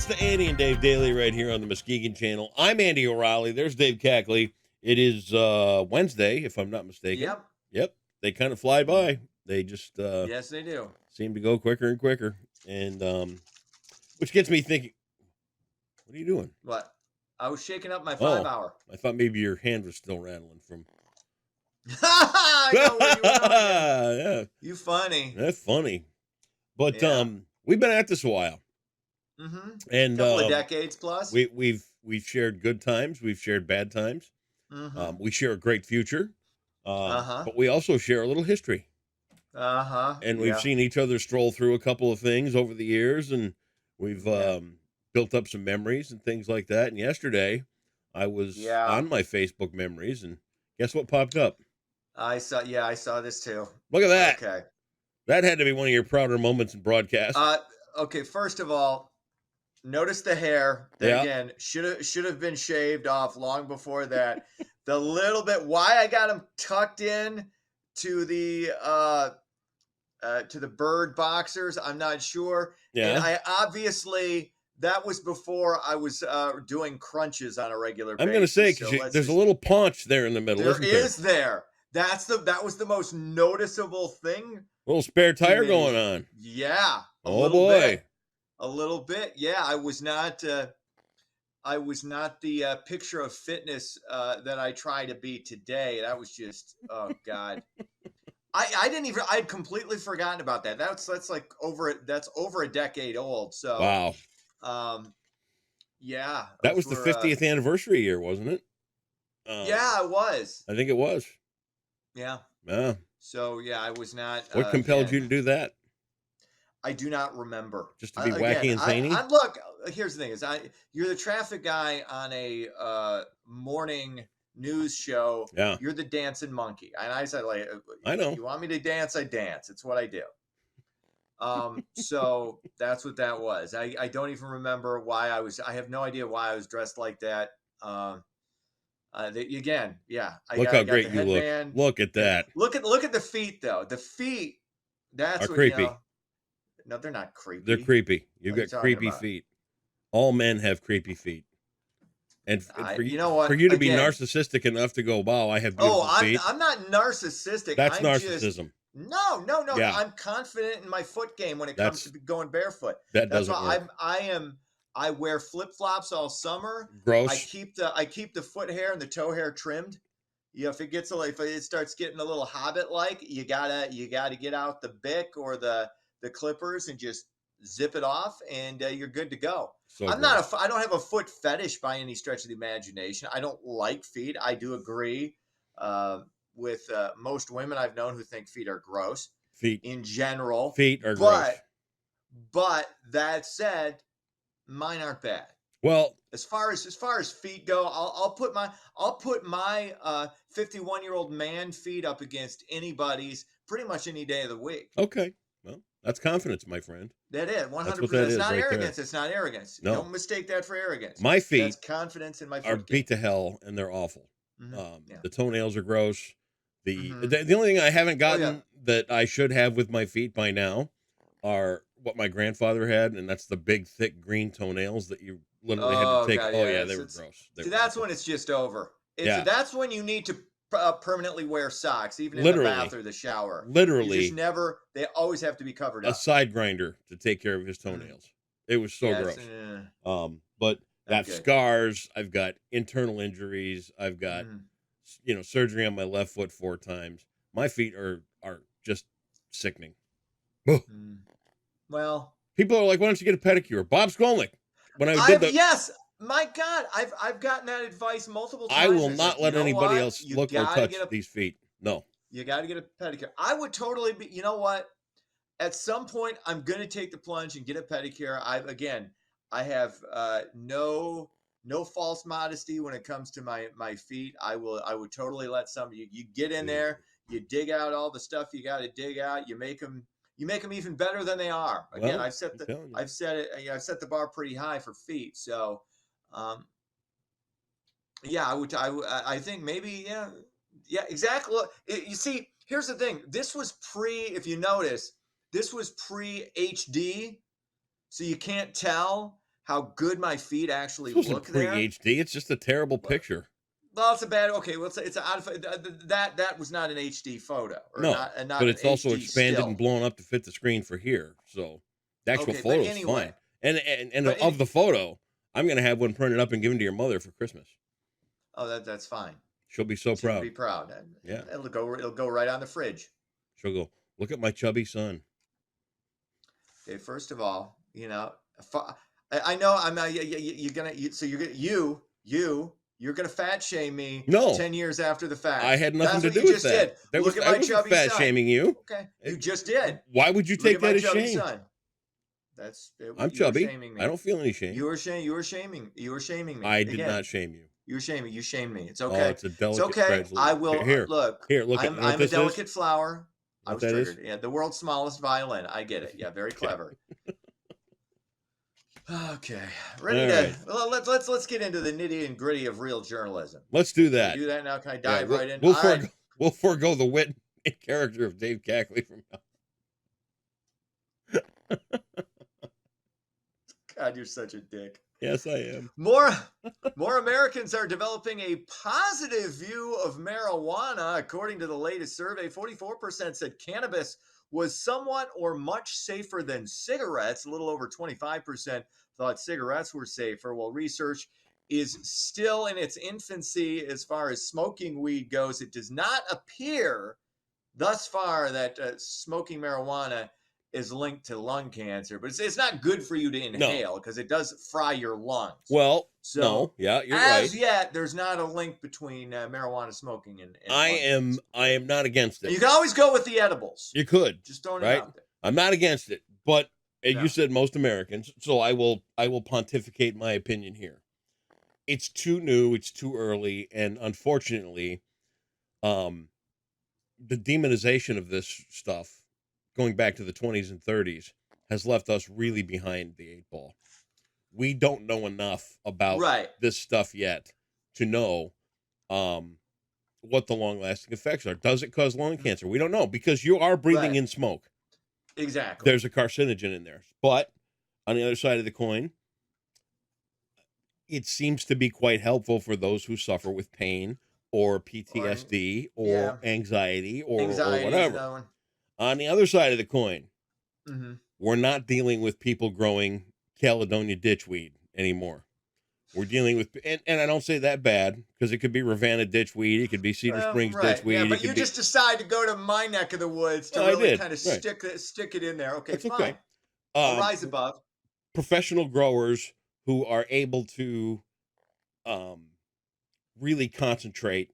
It's the Andy and Dave Daily right here on the Muskegon Channel. I'm Andy O'Reilly. There's Dave Cackley. It is Wednesday, if I'm not mistaken. Yep. Yep. They kind of fly by. They just Yes, they do. seem to go quicker and quicker. And which gets me thinking, what are you doing? What? I was shaking up my Oh. 5-hour. I thought maybe your hand was still rattling from. I know where you were going. Yeah. You funny. That's funny. But Yeah. we've been at this a while. Mm-hmm. And Couple of decades plus. We've shared good times, we've shared bad times. Mm-hmm. We share a great future. Uh-huh. But we also share a little history. Uh-huh. And we've seen each other stroll through a couple of things over the years, and we've built up some memories and things like that. And yesterday I was on my Facebook memories, and guess what popped up? I saw this too. Look at that. Okay. That had to be one of your prouder moments in broadcast. Okay, first of all, notice the hair. That again should have been shaved off long before that. The little bit why I got him tucked in to the bird boxers, I'm not sure. Yeah. And I obviously that was before I was doing crunches on a regular basis. I'm going to say because there's a little paunch there in the middle. There is there. That was the most noticeable thing. A little spare tire going on. Yeah. Oh boy. A little bit. Yeah. I was not the picture of fitness that I try to be today. That was just, oh God. I'd completely forgotten about that. That's over a decade old. So wow. Yeah. That was the 50th anniversary year, wasn't it? Yeah, it was. I think it was. Yeah. Yeah. So yeah, I was not. What compelled you to do that? I do not remember. Just to be wacky and zany? Look, here's the thing: you're the traffic guy on a morning news show. Yeah. You're the dancing monkey, and I said, like, I know. You want me to dance? I dance. It's what I do. So that's what that was. I don't even remember why I have no idea why I was dressed like that. Again, yeah. Look how great you look. Look at that. Look at the feet, though. The feet. That's what, creepy. No, they're not creepy. They're creepy. You've got creepy feet. All men have creepy feet. And for you to be narcissistic enough to go, wow, I have beautiful feet. I'm not narcissistic. That's narcissism. No. Yeah. I'm confident in my foot game when it comes to going barefoot. That's why work. I wear flip-flops all summer. Gross. I keep the foot hair and the toe hair trimmed. If it starts getting a little hobbit-like, you gotta get out the Bic or the clippers and just zip it off, and you're good to go. So I don't have a foot fetish by any stretch of the imagination. I don't like feet. I do agree with most women I've known who think feet are gross. Feet in general. Feet are gross. But that said, mine aren't bad. Well, as far as feet go, I'll put my 51-year-old man feet up against anybody's pretty much any day of the week. Okay. Well, that's confidence, my friend. That is 100%. It's not arrogance. It's not arrogance. No. Don't mistake that for arrogance. My feet That's confidence in my foot are game. beat to hell, and they're awful. Mm-hmm. The toenails are gross. The only thing I haven't gotten that I should have with my feet by now are what my grandfather had, and that's the big, thick green toenails that you literally had to take. God, they were gross. That's when it's just over. That's when you need to permanently wear socks, even in the bath or the shower. Literally. They always have to be covered up. A side grinder to take care of his toenails. It was so gross. But I have scars. I've got internal injuries. I've got, surgery on my left foot 4 times. My feet are just sickening. Well, people are like, why don't you get a pedicure? Bob Skolnick. When I did yes. My God, I've gotten that advice multiple times. I will not let anybody else look or touch these feet. No. You got to get a pedicure. I would totally be, you know what? At some point, I'm going to take the plunge and get a pedicure. I have no false modesty when it comes to my feet. I would totally let somebody, you get in there, you dig out all the stuff you got to dig out. You make them even better than they are. Again, I've set the bar pretty high for feet. So, I think maybe, yeah, exactly. You see, here's the thing. This was if you notice, this was pre-HD, so you can't tell. how good my feet actually This wasn't look there. pre-HD. It's just a terrible picture. Well, it's a bad. Okay, well, it's out of that was not an HD photo, or No, not but it's an also HD expanded still. and blown up to fit the screen for here. So the actual Okay, but photo's anyway, fine. And but of the photo, I'm gonna have one printed up and given to your mother for Christmas. oh, that's fine. She'll be so She'll proud. be proud. Yeah, It'll go right on the fridge. she'll go, look at my chubby son. Okay, first of all, I know I'm not. You're gonna. So you're gonna fat shame me. No. 10 years after the fact. I had nothing That's to what do you with just that. did. Look at my chubby fat son. shaming you. Okay, you just did. Why would you Look take at my that as chubby shame? son. I'm you chubby. Were shaming me. I don't feel any shame. You were shaming me. I did not shame you. You shamed me. It's Oh, okay. it's a delicate. It's okay. I will look. Here, look. I'm a delicate flower. I What was that is? triggered. Yeah, the world's smallest violin. I get it. Yeah, very clever. Okay, ready to. Well, let's get into the nitty and gritty of real journalism. Let's do that. Can we do that now. Can I dive right in? We'll forego the wit and character of Dave Cackley from now. God, you're such a dick. Yes, I am. More Americans are developing a positive view of marijuana. According to the latest survey, 44% said cannabis was somewhat or much safer than cigarettes. A little over 25% thought cigarettes were safer. While research is still in its infancy as far as smoking weed goes, it does not appear thus far that smoking marijuana is linked to lung cancer, but it's not good for you to inhale because it does fry your lungs. Well, so no, yeah, you're as right. yet, there's not a link between marijuana smoking and I am not against it. And you can always go with the edibles. You could just don't right. out there. I'm not against it, but you said most Americans, so I will pontificate my opinion here. It's too new, it's too early, and unfortunately, the demonization of this stuff, going back to the 20s and 30s, has left us really behind the 8 ball. We don't know enough about this stuff yet to know what the long-lasting effects are. Does it cause lung cancer? We don't know because you are breathing in smoke. Exactly. There's a carcinogen in there. But on the other side of the coin, it seems to be quite helpful for those who suffer with pain or PTSD or anxiety or whatever. On the other side of the coin, we're not dealing with people growing Caledonia ditchweed anymore. We're dealing with, and I don't say that bad because it could be Ravenna ditchweed, it could be Cedar Springs ditchweed. Yeah, but you just decide to go to my neck of the woods to really kind of stick it in there. Okay, fine. Okay. I'll rise above. Professional growers who are able to really concentrate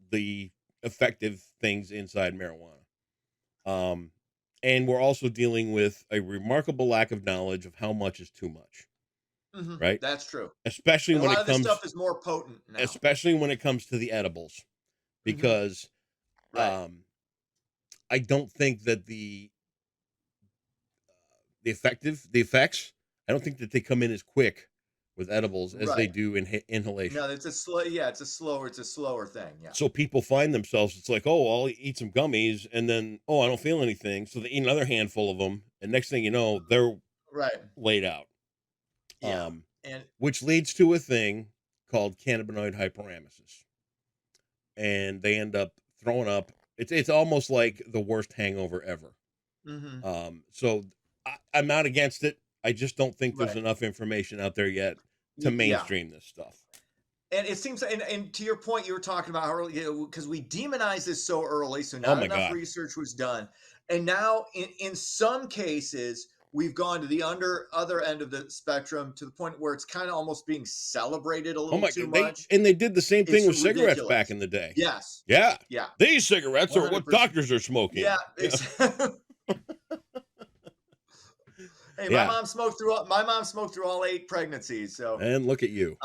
the effective things inside marijuana. And we're also dealing with a remarkable lack of knowledge of how much is too much. Right? That's true. Especially when it comes, this stuff is more potent now. Especially when it comes to the edibles, because I don't think that the effects, I don't think that they come in as quick with edibles as they do in inhalation. No, it's a slower thing. Yeah. So people find themselves, it's like, oh, I'll eat some gummies and then, oh, I don't feel anything. So they eat another handful of them. And next thing you know, they're laid out. Yeah. Which leads to a thing called cannabinoid hyperemesis. And they end up throwing up. It's almost like the worst hangover ever. So I'm not against it. I just don't think there's enough information out there yet to mainstream this stuff. And it seems, and to your point, you were talking about how because we demonize this so early, so not enough research was done, and now in some cases we've gone to the other end of the spectrum to the point where it's kind of almost being celebrated a little too much. And they did the same thing with cigarettes back in the day. Yes. Yeah. Yeah. These cigarettes 100%. Are what doctors are smoking. Yeah. Exactly. Hey, my mom smoked through all 8 pregnancies. So and look at you.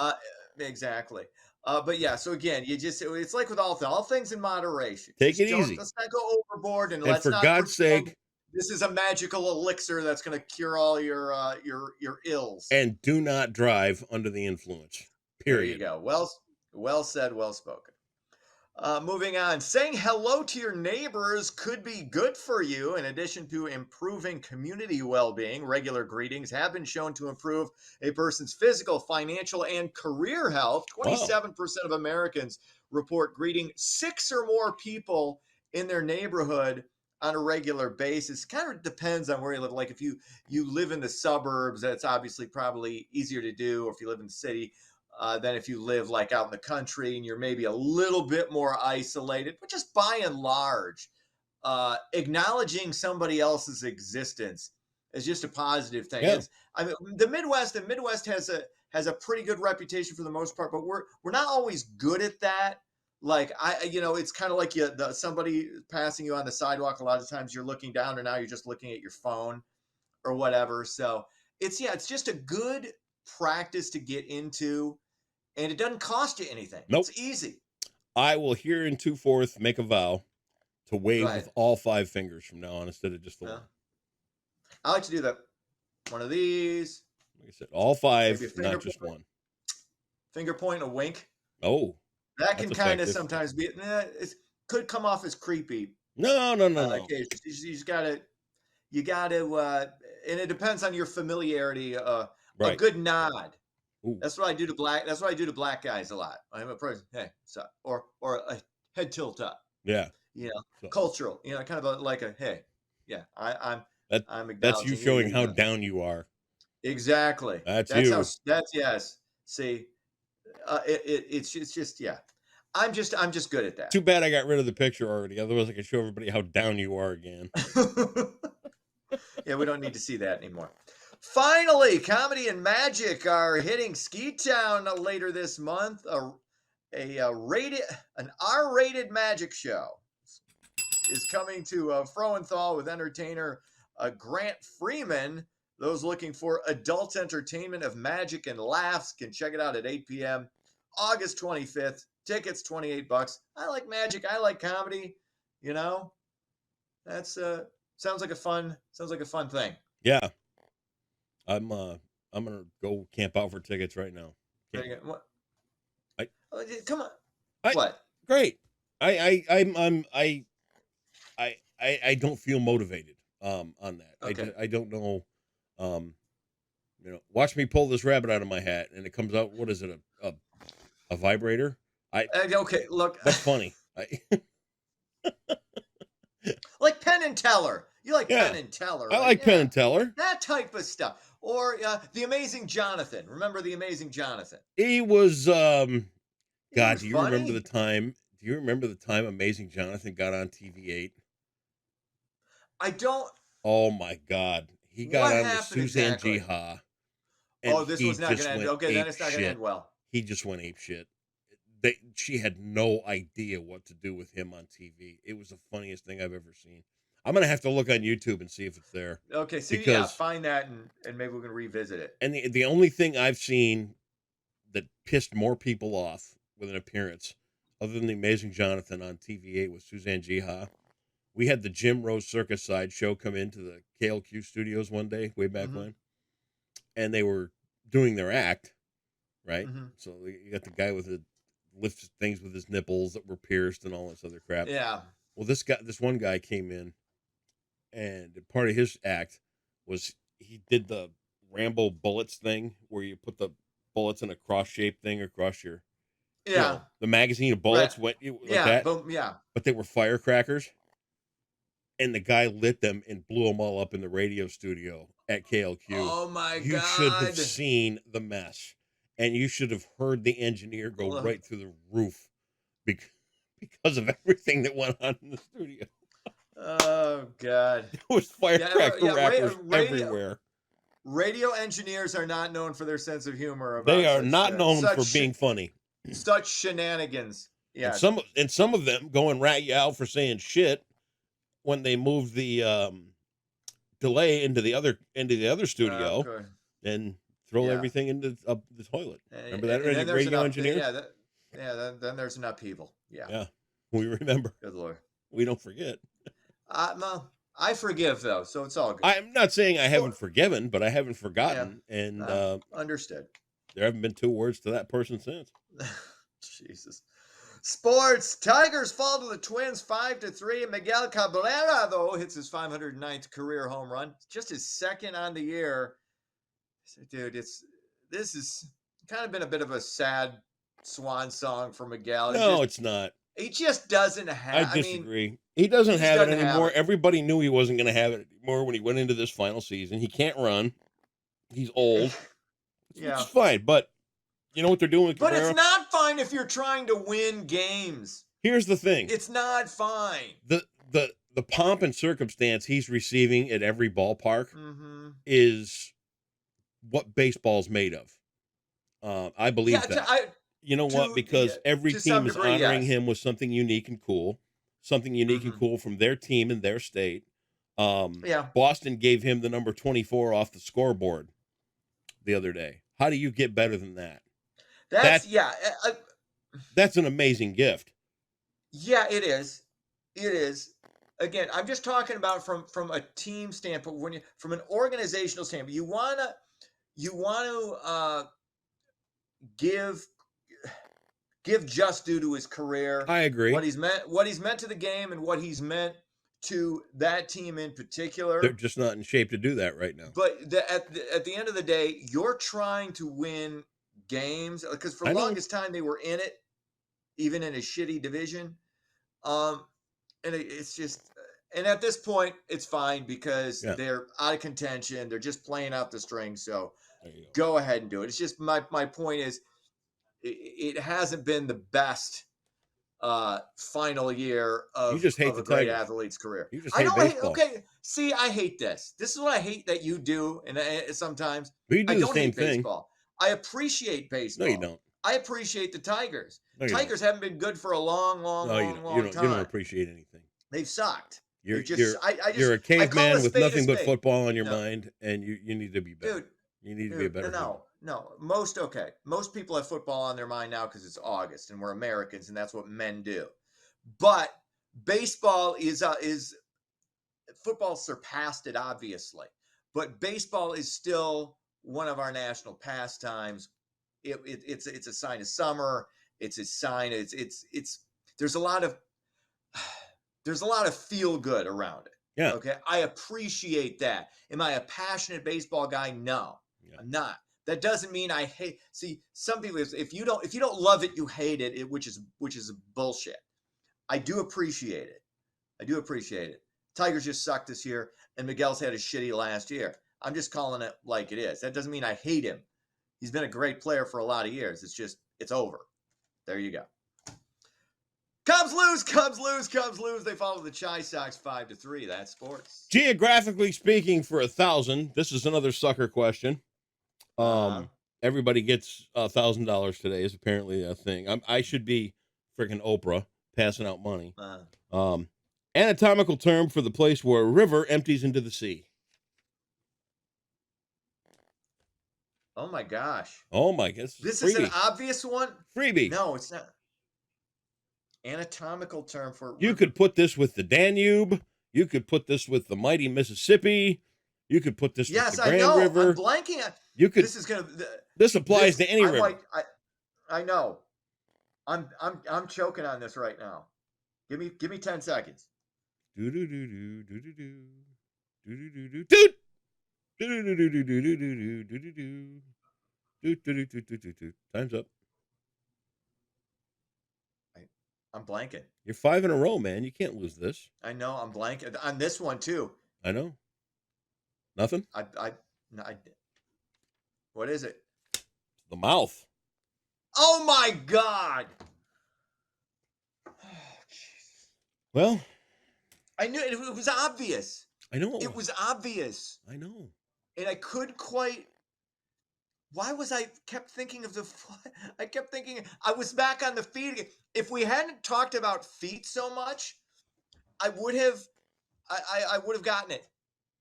Exactly. But yeah, so again, it's like with all things in moderation. Take it easy. Let's not go overboard, and let's for not God's sake, this is a magical elixir that's going to cure all your ills. And do not drive under the influence. Period. There you go. Well said, well spoken. Moving on, saying hello to your neighbors could be good for you. In addition to improving community well being, regular greetings have been shown to improve a person's physical, financial, and career health. Wow. 27% of Americans report greeting 6 or more people in their neighborhood on a regular basis. Kind of depends on where you live. Like if you live in the suburbs, that's obviously probably easier to do, or if you live in the city, than if you live like out in the country and you're maybe a little bit more isolated. But just by and large, acknowledging somebody else's existence is just a positive thing. Yeah. I mean, the Midwest has a pretty good reputation for the most part, but we're not always good at that. Like it's kind of like somebody passing you on the sidewalk. A lot of times you're looking down, and now you're just looking at your phone or whatever. So it's just a good practice to get into, and it doesn't cost you anything. Nope. It's easy. I will hereinforth make a vow to wave Right. with all 5 fingers from now on instead of just the one. I like to do that. One of these. Like I said, all 5, not just one. Finger point and a wink. Oh, that can kind of sometimes be. It could come off as creepy. No. You just gotta, and it depends on your familiarity. Right. A good nod. Ooh. That's what I do to black guys a lot. I'm a person. Hey, so, or a head tilt up. Yeah. So, cultural. Kind of like a hey. Yeah, I'm that's you showing how down you are. Exactly. That's you. That's yes. See, it's just yeah. I'm just good at that. Too bad I got rid of the picture already. Otherwise, I could show everybody how down you are again. Yeah, we don't need to see that anymore. Finally, Comedy and Magic are hitting Ski Town later this month. An R-rated magic show is coming to Froenthal with entertainer Grant Freeman. Those looking for adult entertainment of magic and laughs can check it out at 8 p.m. August 25th. Tickets $28. I like magic. I like comedy. That's sounds like a fun thing. Yeah. I'm gonna go camp out for tickets right now. What? Come on. What? Great. I don't feel motivated on that. Okay. I don't know. Watch me pull this rabbit out of my hat and it comes out. What is it? A vibrator? Okay, look. That's funny. Like Penn and Teller. You like Penn and Teller. Right? I like Penn and Teller. That type of stuff. Or The Amazing Jonathan. Remember The Amazing Jonathan? He was God, do you remember the time? Do you remember the time Amazing Jonathan got on TV8? I don't. Oh my God. He got on with Suzanne G. Ha. Oh, this was not going to end. Okay, then it's not going to end well. He just went ape shit. She had no idea what to do with him on TV. It was the funniest thing I've ever seen. I'm going to have to look on YouTube and see if it's there. Okay, find that and maybe we can revisit it. And the only thing I've seen that pissed more people off with an appearance, other than The Amazing Jonathan on TV8 with Suzanne G. Ha, we had the Jim Rose Circus Side show come into the KLQ studios one day, way back when, and they were doing their act, right? So you got the guy with the lifts things with his nipples that were pierced and all this other crap. Yeah. Well, this one guy came in, and part of his act was he did the Rambo bullets thing where you put the bullets in a cross-shaped thing across your the magazine of bullets went like that. But they were firecrackers, and the guy lit them and blew them all up in the radio studio at KLQ. Oh my God! You should have seen the mess, and you should have heard the engineer go right through the roof because of everything that went on in the studio. Oh God! There was firecracker wrappers everywhere. Radio engineers are not known for their sense of humor. They are not known for being funny. Such shenanigans. Yeah. And some of them go and rat you out for saying shit when they moved the delay into the other studio and throw everything into the toilet. Remember that radio engineer? Then there's an upheaval. Yeah. We remember. Good Lord. We don't forget. I forgive though, so it's all good. I'm not saying I haven't forgiven, but I haven't forgotten, and understood. There haven't been 2 words to that person since. Jesus. Sports. Tigers fall to the Twins 5-3. Miguel Cabrera, though, hits his 509th career home run. Just his second on the year. Dude, this is kind of been a bit of a sad swan song for Miguel. No, it's not. He just doesn't have. I disagree. He doesn't have it anymore. Have it. Everybody knew he wasn't going to have it anymore when he went into this final season. He can't run. He's old. Yeah, it's fine. But you know what they're doing with Cabrera? But it's not fine if you're trying to win games. Here's the thing. It's not fine. The pomp and circumstance he's receiving at every ballpark is what baseball's made of. I believe that. You know what? Because every team is honoring him with something unique and cool, and cool from their team and their state. Boston gave him the number 24 off the scoreboard the other day. How do you get better than that? That's an amazing gift. Yeah, it is. It is. Again, I'm just talking about from a team standpoint. From an organizational standpoint, you want to give just due to his career. I agree. What he's meant to the game and what he's meant to that team in particular. They're just not in shape to do that right now. But at the end of the day, you're trying to win games because for the longest time they were in it, even in a shitty division. And it's just, and at this point, it's fine because they're out of contention. They're just playing out the string. So go ahead and do it. It's just my point is, it hasn't been the best final year of, you just hate of a great athlete's career. You just hate baseball. Okay, see, I hate this. This is what I hate that you do, and sometimes we do I don't the same hate thing. baseball. I appreciate baseball. No, you don't. I appreciate the Tigers. No, Tigers haven't been good for a long time. You don't appreciate anything. They've sucked. You're a caveman with nothing but football on your mind, and you need to be better. Dude, you need to be a better. No. Most people have football on their mind now because it's August and we're Americans and that's what men do. But baseball is football surpassed it, obviously. But baseball is still one of our national pastimes. It's a sign of summer. It's a sign. It's there's a lot of feel good around it. Yeah. Okay. I appreciate that. Am I a passionate baseball guy? No, I'm not. That doesn't mean I hate. See, some people, if you don't love it, you hate it, which is bullshit. I do appreciate it. Tigers just sucked this year, and Miguel's had a shitty last year. I'm just calling it like it is. That doesn't mean I hate him. He's been a great player for a lot of years. It's just, it's over. There you go. Cubs lose. They follow the Chi Sox 5-3. That's sports. Geographically speaking, for 1,000, this is another sucker question. Everybody gets $1,000 today is apparently a thing. I should be freaking Oprah passing out money. Anatomical term for the place where a river empties into the sea. Oh my gosh. Oh my gosh. This is an obvious one? Freebie. No, it's not. Anatomical term for... You could put this with the Danube. You could put this with the mighty Mississippi. You could put this with the Grand River. I'm blanking on... You could... This applies to any river. I know. I'm choking on this right now. Give me 10 seconds. Time's up. I'm blanking. You're 5 in a row, man. You can't lose this. I know. I'm blanking on this one too. I know. Nothing. What is it? The mouth. Oh my God. Well, I knew it was obvious. I know it was obvious. I know. And I couldn't quite. Why was I kept thinking of I kept thinking I was back on the feet again. If we hadn't talked about feet so much, I would have gotten it.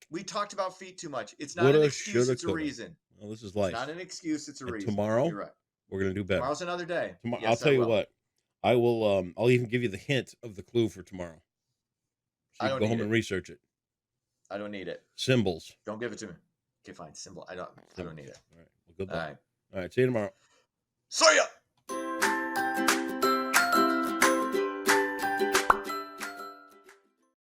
We talked about feet too much. It's not an excuse, it's a reason. Well, this is life. It's not an excuse, it's a reason. Tomorrow, you're right. We're gonna do better. Tomorrow's another day. Yes, I'll tell you what. I will I'll even give you the hint of the clue for tomorrow. So you can go home and research it. I don't need it. Symbols. Don't give it to me. Okay, fine. Symbol. I don't need it. All right. Well, good luck. All right. See you tomorrow. See ya.